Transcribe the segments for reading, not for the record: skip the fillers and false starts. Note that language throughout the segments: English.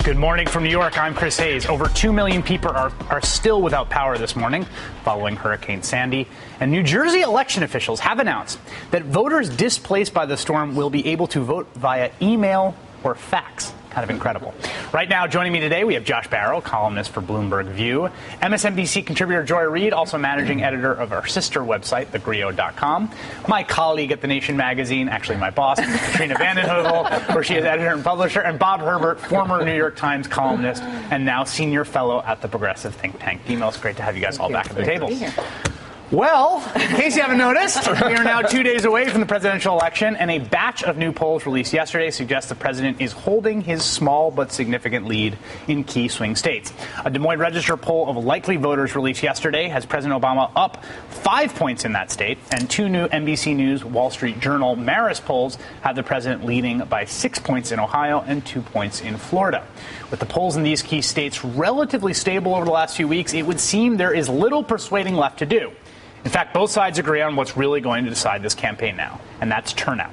Good morning from New York. I'm Chris Hayes. Over 2 million people are still without power this morning following Hurricane Sandy. And New Jersey election officials have announced that voters displaced by the storm will be able to vote via email or fax. Kind of incredible. Right now, joining me today, we have Josh Barro, columnist for Bloomberg View, MSNBC contributor Joy Reid, also managing editor of our sister website, thegrio.com, my colleague at The Nation magazine, actually my boss, Katrina vanden Heuvel, where she is editor and publisher, and Bob Herbert, former New York Times columnist and now senior fellow at the progressive think tank BMO. It's great to have you guys all back at the table. Well, in case you haven't noticed, we are now 2 days away from the presidential election, and a batch of new polls released yesterday suggests the president is holding his small but significant lead in key swing states. A Des Moines Register poll of likely voters released yesterday has President Obama up 5 points in that state, and two new NBC News Wall Street Journal Marist polls have the president leading by 6 points in Ohio and 2 points in Florida. With the polls in these key states relatively stable over the last few weeks, it would seem there is little persuading left to do. In fact, both sides agree on what's really going to decide this campaign now, and that's turnout.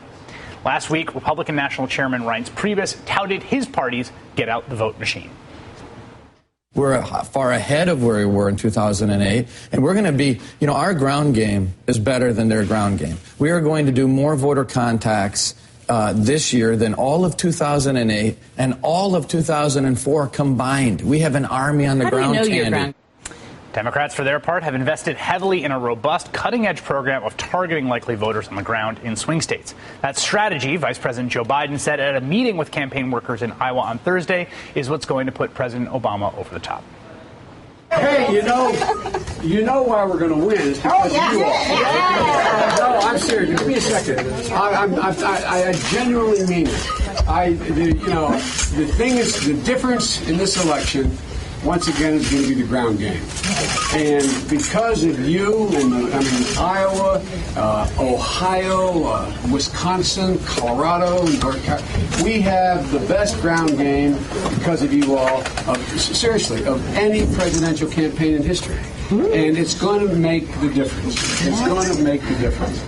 Last week, Republican National Chairman Reince Priebus touted his party's get out the vote machine. We're far ahead of where we were in 2008, and we're going to be, our ground game is better than their ground game. We are going to do more voter contacts this year than all of 2008 and all of 2004 combined. We have an army on the ground, Candy. Democrats, for their part, have invested heavily in a robust, cutting-edge program of targeting likely voters on the ground in swing states. That strategy, Vice President Joe Biden said at a meeting with campaign workers in Iowa on Thursday, is what's going to put President Obama over the top. Hey, you know why we're going to win is because of you all. Yeah. No, I'm serious. Give me a second. I genuinely mean it. The thing is, the difference in this election, once again, is going to be the ground game. And because of you, Iowa, Ohio, Wisconsin, Colorado, we have the best ground game because of you all, of any presidential campaign in history. And it's going to make the difference. It's going to make the difference.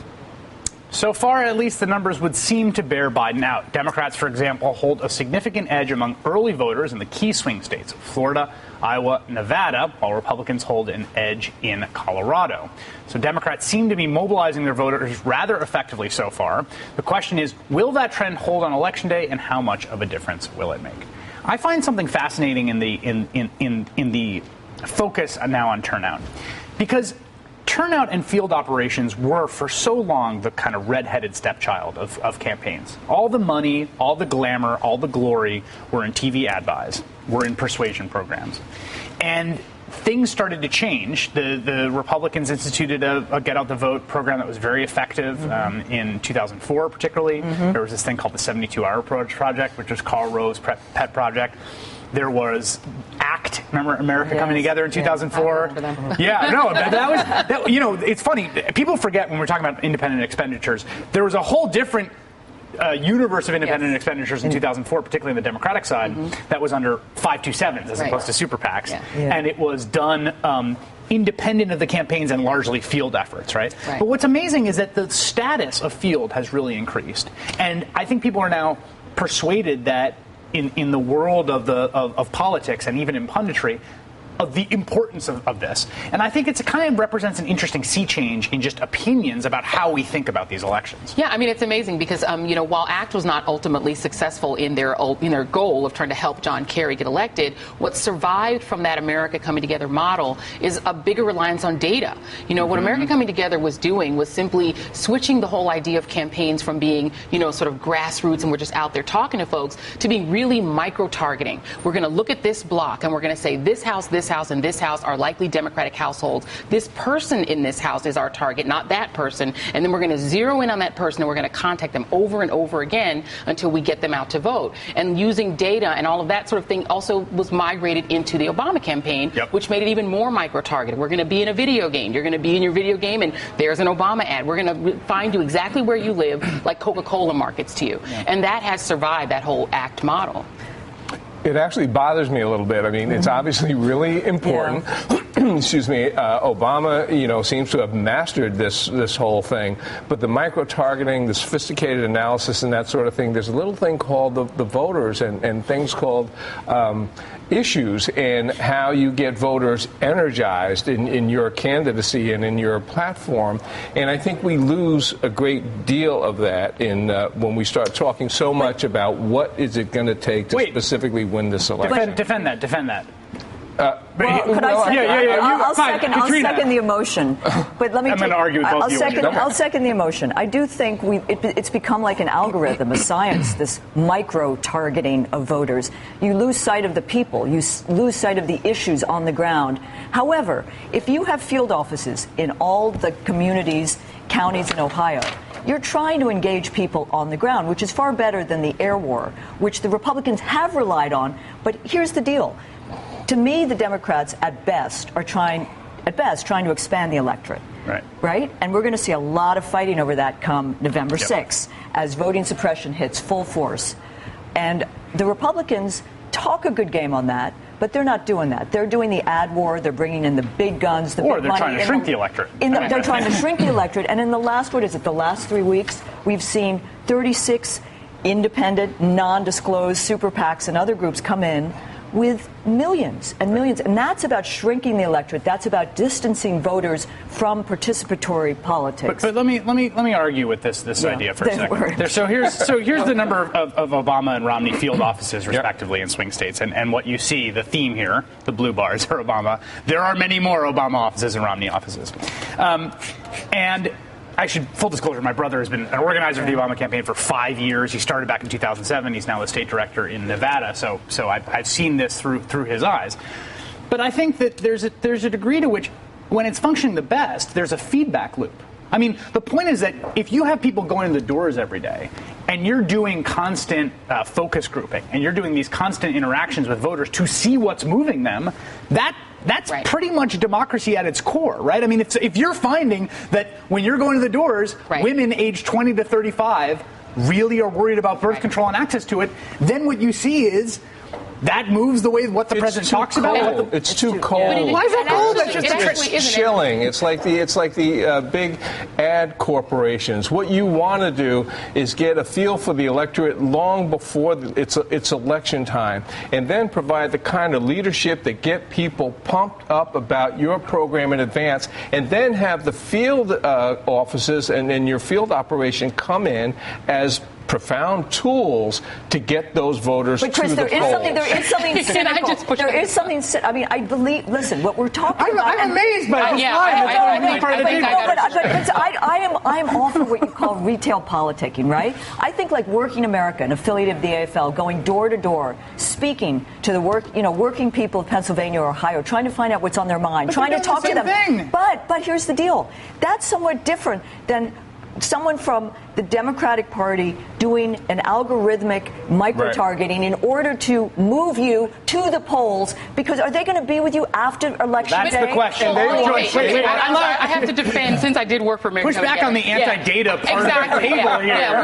So far, at least, the numbers would seem to bear Biden out. Democrats, for example, hold a significant edge among early voters in the key swing states of Florida, Iowa, Nevada, while Republicans hold an edge in Colorado. So Democrats seem to be mobilizing their voters rather effectively so far. The question is, will that trend hold on Election Day, and how much of a difference will it make? I find something fascinating in the focus now on turnout, because turnout and field operations were for so long the kind of red-headed stepchild of campaigns. All the money, all the glamour, all the glory were in TV ad buys, were in persuasion programs. And things started to change. The Republicans instituted a Get Out the Vote program that was very effective in 2004 particularly. There was this thing called the 72-Hour Project, which was Karl Rove's pet project. There was ACT, remember America Coming Together in 2004? It's funny. People forget when we're talking about independent expenditures. There was a whole different universe of independent expenditures in 2004, particularly on the Democratic side, that was under 527s as opposed to super PACs. And it was done independent of the campaigns and largely field efforts, right? But what's amazing is that the status of field has really increased. And I think people are now persuaded that in the world of politics and even in punditry, of the importance of this. And I think it kind of represents an interesting sea change in just opinions about how we think about these elections. Yeah, it's amazing because, while ACT was not ultimately successful in their goal of trying to help John Kerry get elected, what survived from that America Coming Together model is a bigger reliance on data. What America Coming Together was doing was simply switching the whole idea of campaigns from being, sort of grassroots and we're just out there talking to folks to being really micro-targeting. We're going to look at this block and we're going to say this house, and this house are likely Democratic households. This person in this house is our target, not that person. And then we're going to zero in on that person and we're going to contact them over and over again until we get them out to vote. And using data and all of that sort of thing also was migrated into the Obama campaign, which made it even more micro-targeted. We're going to be in a video game. You're going to be in your video game and there's an Obama ad. We're going to find you exactly where you live, like Coca-Cola markets to you. And that has survived that whole ACT model. It actually bothers me a little bit. It's obviously really important. excuse me, Obama, seems to have mastered this whole thing. But the micro-targeting, the sophisticated analysis and that sort of thing, there's a little thing called the voters and things called issues and how you get voters energized in your candidacy and in your platform. And I think we lose a great deal of that when we start talking so much about what is it going to take to specifically win this election. Defend that. Could I second? I'll second the emotion. But let me. I'm going to argue with both of you. I'll second the emotion. I do think it's become like an algorithm, a science. This micro targeting of voters. You lose sight of the people. You lose sight of the issues on the ground. However, if you have field offices in all the communities, counties in Ohio, you're trying to engage people on the ground, which is far better than the air war, which the Republicans have relied on. But here's the deal. To me, the Democrats, at best, trying to expand the electorate. Right? And we're going to see a lot of fighting over that come November 6th as voting suppression hits full force. And the Republicans talk a good game on that, but they're not doing that. They're doing the ad war. They're bringing in the big guns, the big money. Or they're trying to shrink the electorate. They're trying to shrink the electorate. And in the last 3 weeks, we've seen 36 independent, non-disclosed super PACs and other groups come in with millions and millions. And that's about shrinking the electorate. That's about distancing voters from participatory politics. But let me argue with this idea for a second. So here's the number of Obama and Romney field offices, respectively, in swing states. And what you see, the theme here, the blue bars are Obama. There are many more Obama offices and Romney offices. And I should, full disclosure, my brother has been an organizer of the Obama campaign for 5 years. He started back in 2007. He's now the state director in Nevada. So I've seen this through his eyes. But I think that there's a degree to which, when it's functioning the best, there's a feedback loop. I mean, the point is that if you have people going to the doors every day and you're doing constant focus grouping and you're doing these constant interactions with voters to see what's moving them, that's pretty much democracy at its core, right? I mean, if you're finding that when you're going to the doors, women aged 20 to 35 really are worried about birth control and access to it, then what you see is that moves the way what the president talks about. It's too cold. Why is that cold? It's chilling. It's like the big ad corporations. What you want to do is get a feel for the electorate long before it's election time, and then provide the kind of leadership that get people pumped up about your program in advance, and then have the field offices and your field operation come in as profound tools to get those voters to the polls. There is something cynical. There is something. I mean, I believe. Listen, what we're talking about. I'm amazed by this. I am all for what you call retail politicking, right? I think like Working America, an affiliate of the AFL, going door to door, speaking to the working people of Pennsylvania or Ohio, trying to find out what's on their mind, trying to talk to them. But here's the deal. That's somewhat different than someone from the Democratic Party doing an algorithmic micro-targeting in order to move you to the polls, because are they going to be with you after Election Day? That's the question. I have to defend, since I did work for American. Push back on the anti-data part of the table here. Yeah,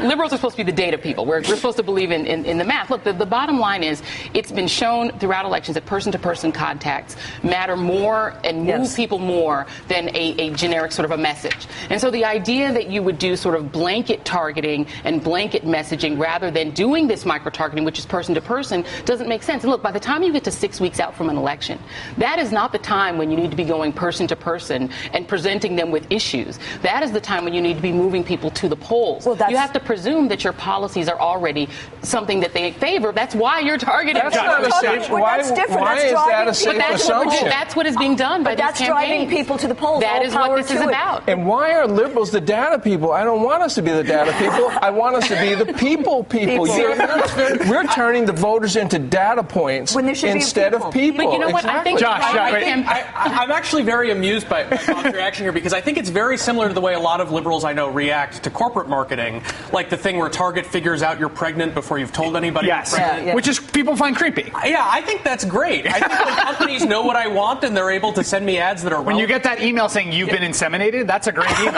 liberals are supposed to be the data people. We're supposed to believe in the math. Look, the bottom line is it's been shown throughout elections that person-to-person contacts matter more and move people more than a generic sort of a message. And so the idea that you would do sort of blanket targeting and blanket messaging rather than doing this micro-targeting, which is person-to-person, doesn't make sense. And look, by the time you get to 6 weeks out from an election, that is not the time when you need to be going person-to-person and presenting them with issues. That is the time when you need to be moving people to the polls. Well, you have to presume that your policies are already something that they favor. That's why you're targeting. That's not a safe. Why is that a safe assumption? That's what is being done by these campaigns. That's driving people to the polls. That is what this is about. And why are liberals the data people? I don't want us to be the data people. I want us to be the people. We're turning the voters into data points instead of people. But you know what? Exactly. I think I'm actually very amused by Bob's reaction here, because I think it's very similar to the way a lot of liberals I know react to corporate marketing, like the thing where Target figures out you're pregnant before you've told anybody you're pregnant. Which is people find creepy. Yeah, I think that's great. I think when companies know what I want and they're able to send me ads that are when you get that email saying you've been inseminated, that's a great email.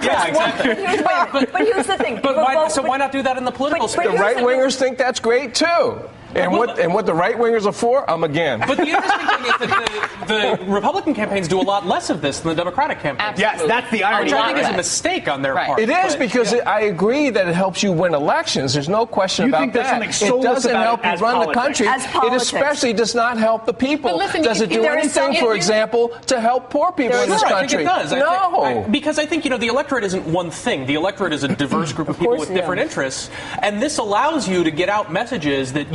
Yeah, exactly. But here's the thing. But why not do that in the political space? The right-wingers think that's great, too. And what the right-wingers are for, I'm again. But the interesting thing is that the Republican campaigns do a lot less of this than the Democratic campaigns. Yes, that's the irony. Which I think is a mistake on their part. It is, because I agree that it helps you win elections. There's no question about that. It doesn't help you run the country. It especially does not help the people. But listen, does it do anything, for example, to help poor people in this country? I think it does. No. Because I think, the electorate isn't one thing. The electorate is a diverse group of people with different interests. And this allows you to get out messages that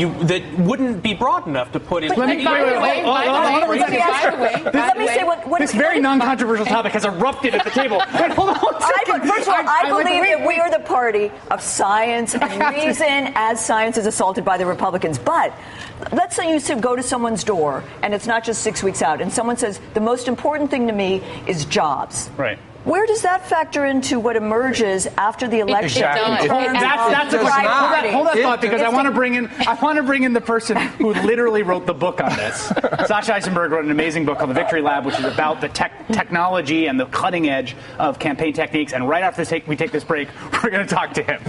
wouldn't be broad enough to put in. Let me say what this very non-controversial topic has erupted at the table. Wait, hold on 1 second. First of all, I believe that we are the party of science and reason as science is assaulted by the Republicans. But let's say you go to someone's door and it's not just 6 weeks out and someone says, the most important thing to me is jobs. Right. Where does that factor into what emerges after the election? Exactly. That's a question. Hold that thought, because I want to bring in the person who literally wrote the book on this. Sasha Eisenberg wrote an amazing book called The Victory Lab, which is about the technology and the cutting edge of campaign techniques. And right after we take this break, we're going to talk to him.